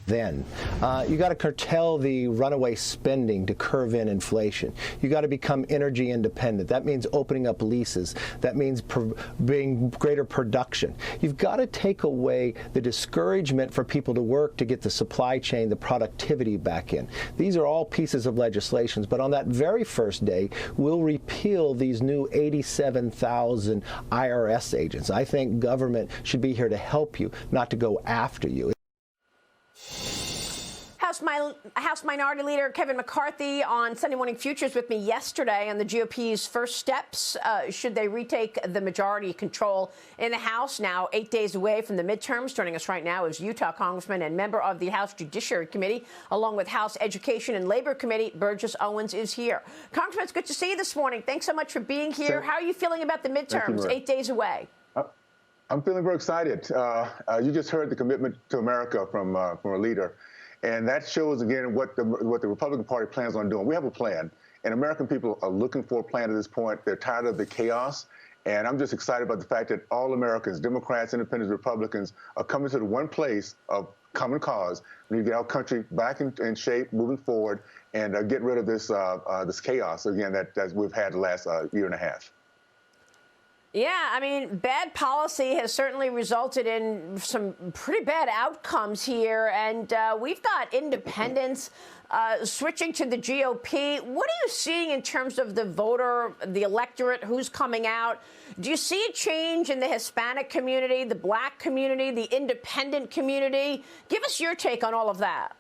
then. You got to curtail the runaway spending to curve in inflation. You got to become energy independent. That means opening up leases. That means being greater production. You've got to take away the discouragement for people to work to get the supply chain, the productivity back in. These are all pieces of legislation, but on that very first day, we'll repeal these new 87,000 IRS agents. I think government should be here to help you, not to go after you. House Minority Leader Kevin McCarthy on Sunday Morning Futures with me yesterday on the GOP's first steps. Should they retake the majority control in the House, now 8 days away from the midterms? Joining us right now is Utah Congressman and member of the House Judiciary Committee, along with House Education and Labor Committee. Burgess Owens is here. Congressman, it's good to see you this morning. Thanks so much for being here. How are you feeling about the midterms, 8 days away? I'm feeling very excited. You just heard the commitment to America from a leader. And that shows, again, what the Republican Party plans on doing. We have a plan, and American people are looking for a plan at this point. They're tired of the chaos, and I'm just excited about the fact that all Americans, Democrats, Independents, Republicans, are coming to the one place of common cause. We need to get our country back in shape, moving forward, and get rid of this chaos, again, that we've had the last year and a half. Yeah, I mean, bad policy has certainly resulted in some pretty bad outcomes here. And we've got independents switching to the GOP. What are you seeing in terms of the voter, the electorate, who's coming out? Do you see a change in the Hispanic community, the black community, the independent community? Give us your take on all of that.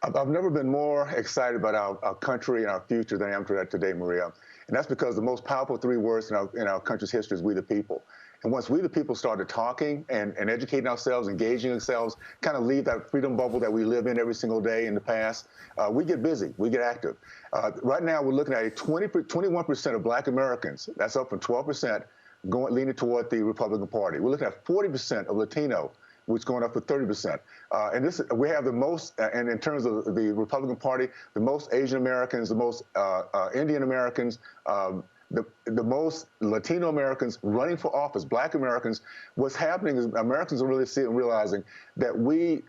I've never been more excited about our country and our future than I am today, Maria. And that's because the most powerful three words in our country's history is we the people. And once we the people started talking and educating ourselves, engaging ourselves, kind of leave that freedom bubble that we live in every single day in the past, we get busy, we get active. Right now, we're looking at 21% of black Americans, that's up from 12%, leaning toward the Republican Party. We're looking at 40% of Latino, which is going up to 30%. And we have the most, and in terms of the Republican Party, the most Asian Americans, the most Indian Americans, the most Latino Americans running for office, black Americans. What's happening is Americans are really realizing that we're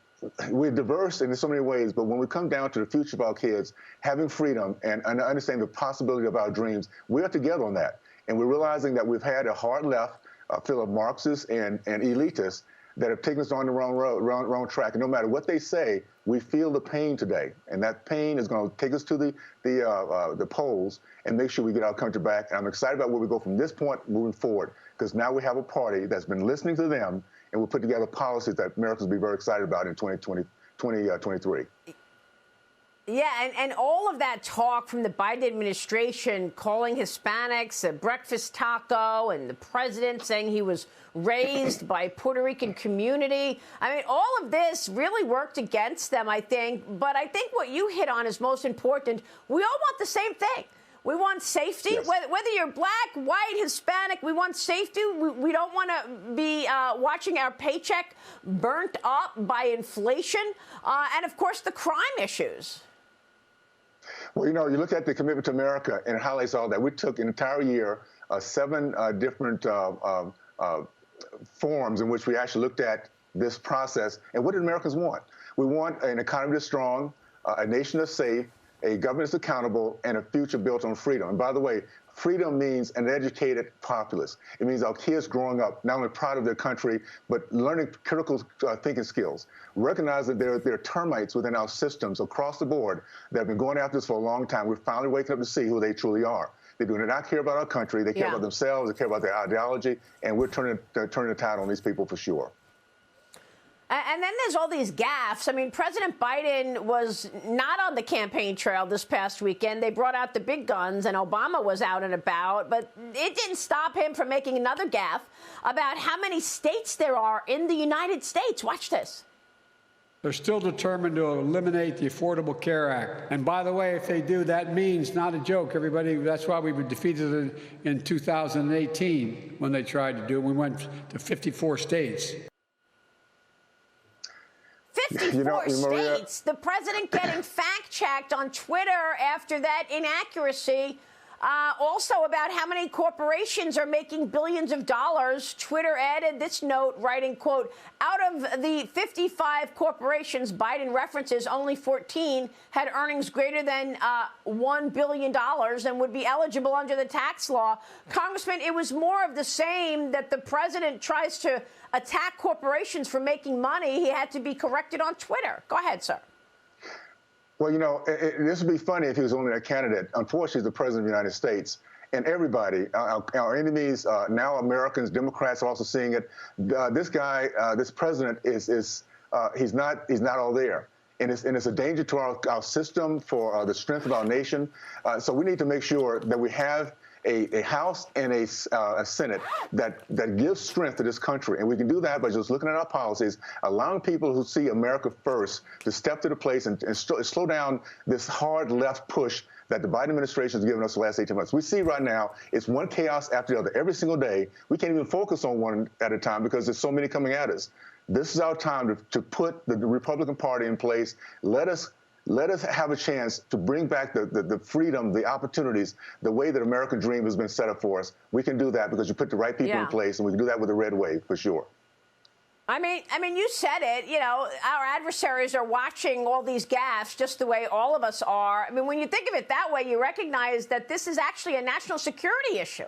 diverse in so many ways, but when we come down to the future of our kids, having freedom and understanding the possibility of our dreams, we are together on that. And we're realizing that we've had a hard left, full of Marxists and elitists, that have taken us on the wrong track. And no matter what they say, we feel the pain today. And that pain is going to take us to the polls and make sure we get our country back. And I'm excited about where we go from this point moving forward, because now we have a party that's been listening to them, and we'll put together policies that Americans will be very excited about in 2023. Yeah, and all of that talk from the Biden administration calling Hispanics a breakfast taco, and the president saying he was raised by a Puerto Rican community. I mean, all of this really worked against them, I think. But I think what you hit on is most important. We all want the same thing. We want safety, yes. Whether you're black, white, Hispanic, we want safety. We don't want to be watching our paycheck burnt up by inflation. And, of course, the crime issues. Well, you look at the commitment to America, and it highlights all that. We took an entire year, 7 different forms in which we actually looked at this process. And what did Americans want? We want an economy that's strong, a nation that's safe, a government that's accountable, and a future built on freedom. And by the way, freedom means an educated populace. It means our kids growing up not only proud of their country, but learning critical thinking skills. Recognize that there are termites within our systems across the board that have been going after us for a long time. We're finally waking up to see who they truly are. They do not care about our country. They care about themselves. They care about their ideology. And we're turning the tide on these people for sure. And then there's all these gaffes. I mean, President Biden was not on the campaign trail this past weekend. They brought out the big guns, and Obama was out and about. But it didn't stop him from making another gaffe about how many states there are in the United States. Watch this. They're still determined to eliminate the Affordable Care Act. And by the way, if they do, that means, not a joke, everybody, that's why we were defeated in 2018 when they tried to do it. We went to 54 states. 54 states. The president getting fact-checked on Twitter after that inaccuracy. Also about how many corporations are making billions of dollars. Twitter added this note, writing, quote, out of the 55 corporations Biden references, only 14 had earnings greater than $1 billion and would be eligible under the tax law. Congressman, it was more of the same that the president tries to attack corporations for making money. He had to be corrected on Twitter. Go ahead, sir. Well, you know, this would be funny if he was only a candidate. Unfortunately, he's the president of the United States. And everybody, our enemies, now Americans, Democrats are also seeing it. This guy, this president he's not all there. And it's a danger to our system, for the strength of our nation. So we need to make sure that we have a House and a Senate that gives strength to this country. And we can do that by just looking at our policies, allowing people who see America first to step to the place and slow down this hard left push that the Biden administration has given us the last 18 months. We see right now it's one chaos after the other every single day. We can't even focus on one at a time because there's so many coming at us. This is our time to put the Republican Party in place. Let us have a chance to bring back the freedom, the opportunities, the way that American dream has been set up for us. We can do that because you put the right people in place, and we can do that with the red wave for sure. I mean, you said it. You know, our adversaries are watching all these gaffes just the way all of us are. I mean, when you think of it that way, you recognize that this is actually a national security issue.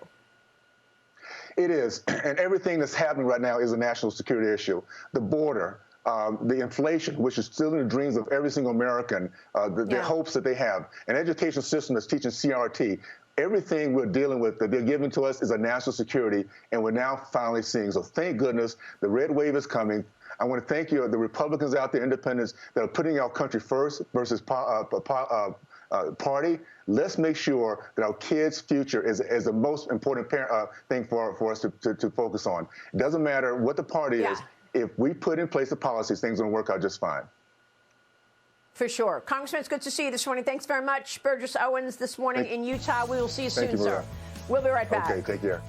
It is, and everything that's happening right now is a national security issue. The border, the inflation, which is still in the dreams of every single American, the hopes that they have, an education system that's teaching CRT. Everything we're dealing with that they're giving to us is a national security, and we're now finally seeing. So thank goodness the red wave is coming. I want to thank you, the Republicans out there, independents, that are putting our country first versus party. Let's make sure that our kids' future is the most important thing for us to focus on. It doesn't matter what the party is. If we put in place the policies, things are going to work out just fine. For sure. Congressman, it's good to see you this morning. Thanks very much. Burgess Owens this morning in Utah. We will see you soon, sir. We'll be right back. Okay, take care.